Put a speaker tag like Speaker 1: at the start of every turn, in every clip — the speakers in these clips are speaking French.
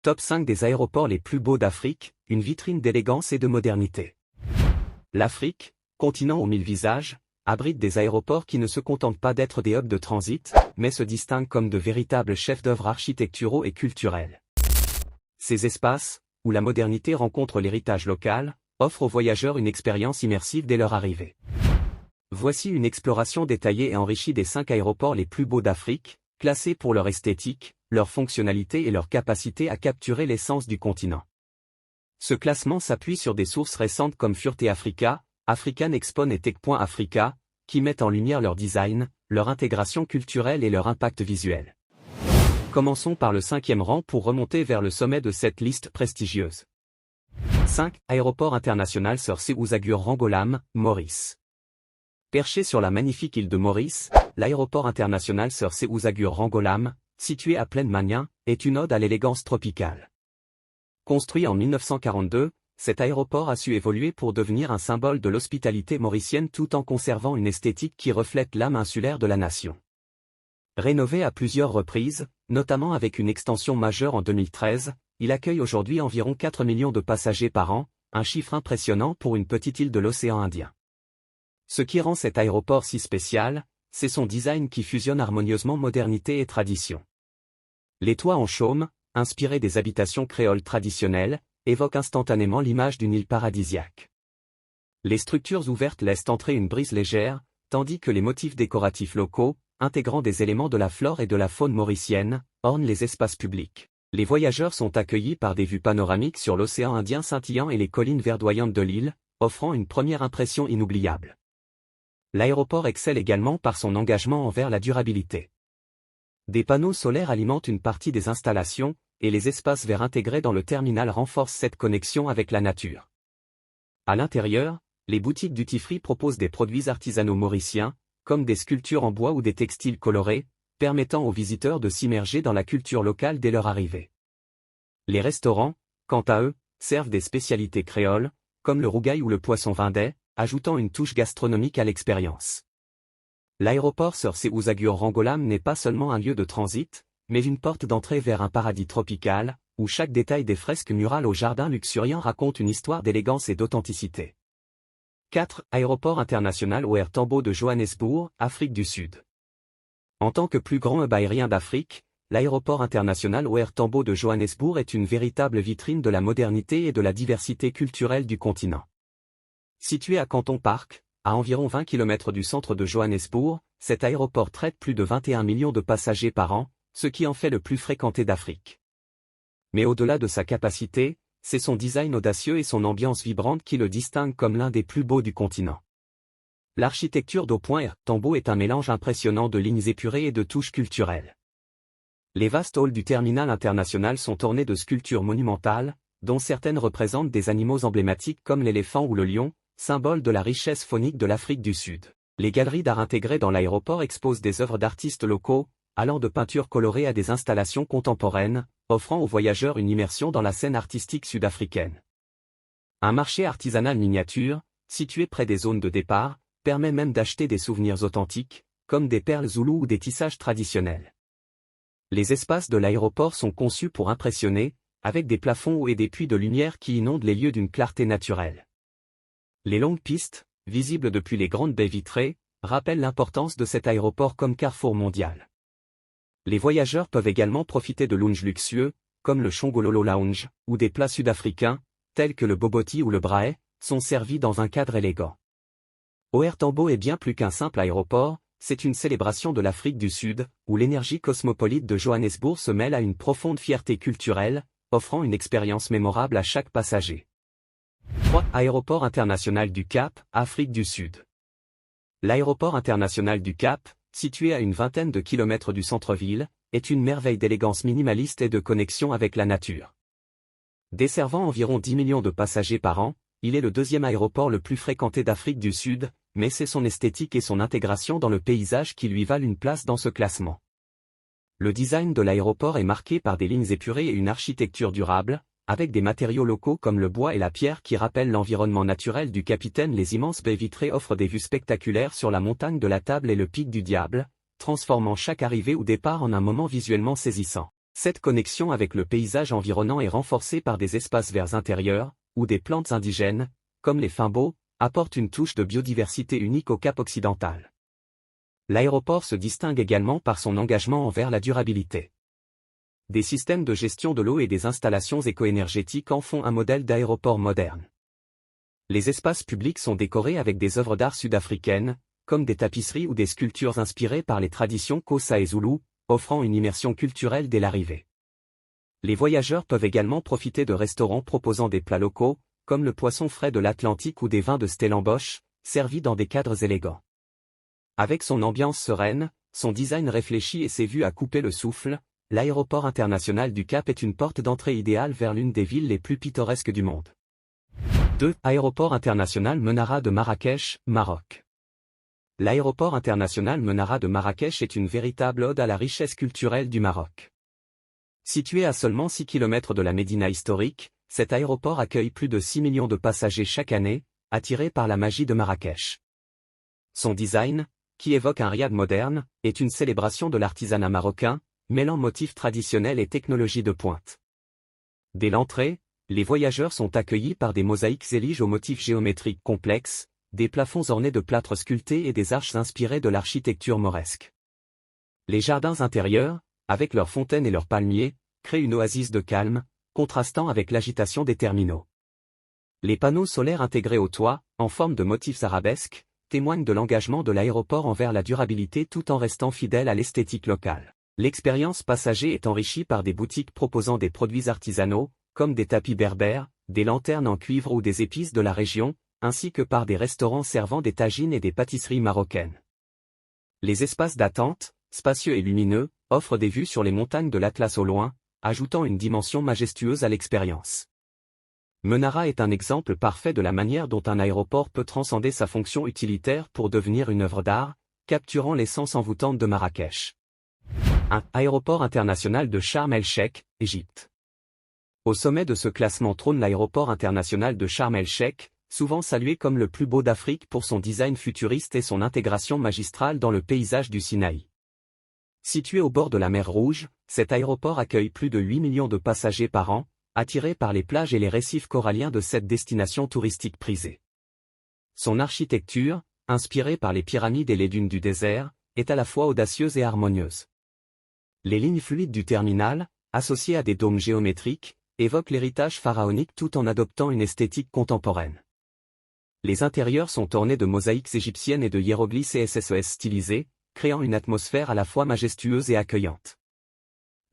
Speaker 1: Top 5 des aéroports les plus beaux d'Afrique, une vitrine d'élégance et de modernité. L'Afrique, continent aux 1000 visages, abrite des aéroports qui ne se contentent pas d'être des hubs de transit, mais se distinguent comme de véritables chefs-d'œuvre architecturaux et culturels. Ces espaces, où la modernité rencontre l'héritage local, offrent aux voyageurs une expérience immersive dès leur arrivée. Voici une exploration détaillée et enrichie des 5 aéroports les plus beaux d'Afrique, classés pour leur esthétique, leur fonctionnalité et leur capacité à capturer l'essence du continent. Ce classement s'appuie sur des sources récentes comme Fuerte Africa, African Expon et Tech.Africa, qui mettent en lumière leur design, leur intégration culturelle et leur impact visuel. Commençons par le 5e rang pour remonter vers le sommet de cette liste prestigieuse. 5. Aéroport international Sir Séoul Rangolam, Maurice. Perché sur la magnifique île de Maurice, l'aéroport international Sir Séoul Rangolam, situé à Plaine Mania, est une ode à l'élégance tropicale. Construit en 1942, cet aéroport a su évoluer pour devenir un symbole de l'hospitalité mauricienne tout en conservant une esthétique qui reflète l'âme insulaire de la nation. Rénové à plusieurs reprises, notamment avec une extension majeure en 2013, il accueille aujourd'hui environ 4 millions de passagers par an, un chiffre impressionnant pour une petite île de l'océan Indien. Ce qui rend cet aéroport si spécial, c'est son design qui fusionne harmonieusement modernité et tradition. Les toits en chaume, inspirés des habitations créoles traditionnelles, évoquent instantanément l'image d'une île paradisiaque. Les structures ouvertes laissent entrer une brise légère, tandis que les motifs décoratifs locaux, intégrant des éléments de la flore et de la faune mauricienne, ornent les espaces publics. Les voyageurs sont accueillis par des vues panoramiques sur l'océan Indien scintillant et les collines verdoyantes de l'île, offrant une première impression inoubliable. L'aéroport excelle également par son engagement envers la durabilité. Des panneaux solaires alimentent une partie des installations, et les espaces verts intégrés dans le terminal renforcent cette connexion avec la nature. À l'intérieur, les boutiques duty-free proposent des produits artisanaux mauriciens, comme des sculptures en bois ou des textiles colorés, permettant aux visiteurs de s'immerger dans la culture locale dès leur arrivée. Les restaurants, quant à eux, servent des spécialités créoles, comme le rougail ou le poisson vendée, ajoutant une touche gastronomique à l'expérience. L'aéroport Sir Séoul Rangolam n'est pas seulement un lieu de transit, mais une porte d'entrée vers un paradis tropical, où chaque détail des fresques murales au jardin luxuriant raconte une histoire d'élégance et d'authenticité. 4. Aéroport international OR Tambo de Johannesburg, Afrique du Sud. En tant que plus grand hub aérien d'Afrique, l'aéroport international OR Tambo de Johannesburg est une véritable vitrine de la modernité et de la diversité culturelle du continent. Situé à Canton Park, à environ 20 km du centre de Johannesburg, cet aéroport traite plus de 21 millions de passagers par an, ce qui en fait le plus fréquenté d'Afrique. Mais au-delà de sa capacité, c'est son design audacieux et son ambiance vibrante qui le distinguent comme l'un des plus beaux du continent. L'architecture d'OR Tambo est un mélange impressionnant de lignes épurées et de touches culturelles. Les vastes halls du terminal international sont ornés de sculptures monumentales, dont certaines représentent des animaux emblématiques comme l'éléphant ou le lion, symbole de la richesse faunique de l'Afrique du Sud. Les galeries d'art intégrées dans l'aéroport exposent des œuvres d'artistes locaux, allant de peintures colorées à des installations contemporaines, offrant aux voyageurs une immersion dans la scène artistique sud-africaine. Un marché artisanal miniature, situé près des zones de départ, permet même d'acheter des souvenirs authentiques, comme des perles zoulous ou des tissages traditionnels. Les espaces de l'aéroport sont conçus pour impressionner, avec des plafonds hauts et des puits de lumière qui inondent les lieux d'une clarté naturelle. Les longues pistes, visibles depuis les grandes baies vitrées, rappellent l'importance de cet aéroport comme carrefour mondial. Les voyageurs peuvent également profiter de lounges luxueux, comme le Chongololo Lounge, où des plats sud-africains, tels que le boboti ou le braai, sont servis dans un cadre élégant. OR Tambo est bien plus qu'un simple aéroport, c'est une célébration de l'Afrique du Sud, où l'énergie cosmopolite de Johannesburg se mêle à une profonde fierté culturelle, offrant une expérience mémorable à chaque passager. 3. Aéroport international du Cap, Afrique du Sud. L'aéroport international du Cap, situé à une vingtaine de kilomètres du centre-ville, est une merveille d'élégance minimaliste et de connexion avec la nature. Desservant environ 10 millions de passagers par an, il est le deuxième aéroport le plus fréquenté d'Afrique du Sud, mais c'est son esthétique et son intégration dans le paysage qui lui valent une place dans ce classement. Le design de l'aéroport est marqué par des lignes épurées et une architecture durable, avec des matériaux locaux comme le bois et la pierre qui rappellent l'environnement naturel du capitaine. Les immenses baies vitrées offrent des vues spectaculaires sur la montagne de la Table et le pic du Diable, transformant chaque arrivée ou départ en un moment visuellement saisissant. Cette connexion avec le paysage environnant est renforcée par des espaces verts intérieurs, où des plantes indigènes, comme les fimbeaux, apportent une touche de biodiversité unique au Cap occidental. L'aéroport se distingue également par son engagement envers la durabilité. Des systèmes de gestion de l'eau et des installations éco-énergétiques en font un modèle d'aéroport moderne. Les espaces publics sont décorés avec des œuvres d'art sud-africaines, comme des tapisseries ou des sculptures inspirées par les traditions Xhosa et Zoulou, offrant une immersion culturelle dès l'arrivée. Les voyageurs peuvent également profiter de restaurants proposant des plats locaux, comme le poisson frais de l'Atlantique ou des vins de Stellenbosch, servis dans des cadres élégants. Avec son ambiance sereine, son design réfléchi et ses vues à couper le souffle, l'aéroport international du Cap est une porte d'entrée idéale vers l'une des villes les plus pittoresques du monde. 2. Aéroport international Menara de Marrakech, Maroc. L'aéroport international Menara de Marrakech est une véritable ode à la richesse culturelle du Maroc. Situé à seulement 6 km de la Médina historique, cet aéroport accueille plus de 6 millions de passagers chaque année, attirés par la magie de Marrakech. Son design, qui évoque un riad moderne, est une célébration de l'artisanat marocain, mêlant motifs traditionnels et technologies de pointe. Dès l'entrée, les voyageurs sont accueillis par des mosaïques éliges aux motifs géométriques complexes, des plafonds ornés de plâtre sculpté et des arches inspirées de l'architecture mauresque. Les jardins intérieurs, avec leurs fontaines et leurs palmiers, créent une oasis de calme, contrastant avec l'agitation des terminaux. Les panneaux solaires intégrés au toit, en forme de motifs arabesques, témoignent de l'engagement de l'aéroport envers la durabilité tout en restant fidèle à l'esthétique locale. L'expérience passager est enrichie par des boutiques proposant des produits artisanaux, comme des tapis berbères, des lanternes en cuivre ou des épices de la région, ainsi que par des restaurants servant des tagines et des pâtisseries marocaines. Les espaces d'attente, spacieux et lumineux, offrent des vues sur les montagnes de l'Atlas au loin, ajoutant une dimension majestueuse à l'expérience. Menara est un exemple parfait de la manière dont un aéroport peut transcender sa fonction utilitaire pour devenir une œuvre d'art, capturant l'essence envoûtante de Marrakech. 1. Aéroport international de Sharm el-Sheikh, Égypte. Au sommet de ce classement trône l'aéroport international de Sharm el-Sheikh, souvent salué comme le plus beau d'Afrique pour son design futuriste et son intégration magistrale dans le paysage du Sinaï. Situé au bord de la mer Rouge, cet aéroport accueille plus de 8 millions de passagers par an, attirés par les plages et les récifs coralliens de cette destination touristique prisée. Son architecture, inspirée par les pyramides et les dunes du désert, est à la fois audacieuse et harmonieuse. Les lignes fluides du terminal, associées à des dômes géométriques, évoquent l'héritage pharaonique tout en adoptant une esthétique contemporaine. Les intérieurs sont ornés de mosaïques égyptiennes et de hiéroglyphes et SSES stylisés, créant une atmosphère à la fois majestueuse et accueillante.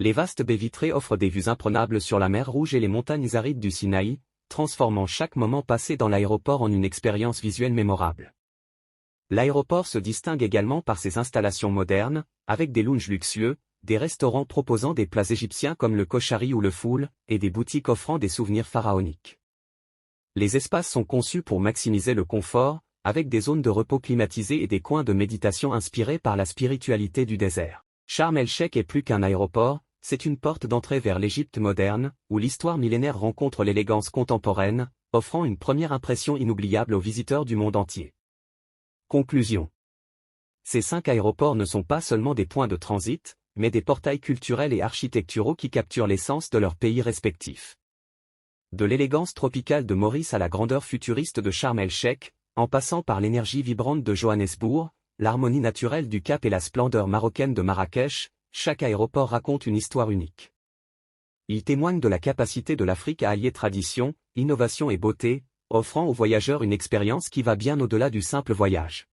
Speaker 1: Les vastes baies vitrées offrent des vues imprenables sur la mer Rouge et les montagnes arides du Sinaï, transformant chaque moment passé dans l'aéroport en une expérience visuelle mémorable. L'aéroport se distingue également par ses installations modernes, avec des lounges luxueux, des restaurants proposant des plats égyptiens comme le koshari ou le foul, et des boutiques offrant des souvenirs pharaoniques. Les espaces sont conçus pour maximiser le confort, avec des zones de repos climatisées et des coins de méditation inspirés par la spiritualité du désert. Sharm el-Sheikh est plus qu'un aéroport, c'est une porte d'entrée vers l'Égypte moderne, où l'histoire millénaire rencontre l'élégance contemporaine, offrant une première impression inoubliable aux visiteurs du monde entier. Conclusion. Ces 5 aéroports ne sont pas seulement des points de transit, mais des portails culturels et architecturaux qui capturent l'essence de leurs pays respectifs. De l'élégance tropicale de Maurice à la grandeur futuriste de Sharm el-Sheikh, en passant par l'énergie vibrante de Johannesburg, l'harmonie naturelle du Cap et la splendeur marocaine de Marrakech, chaque aéroport raconte une histoire unique. Il témoigne de la capacité de l'Afrique à allier tradition, innovation et beauté, offrant aux voyageurs une expérience qui va bien au-delà du simple voyage.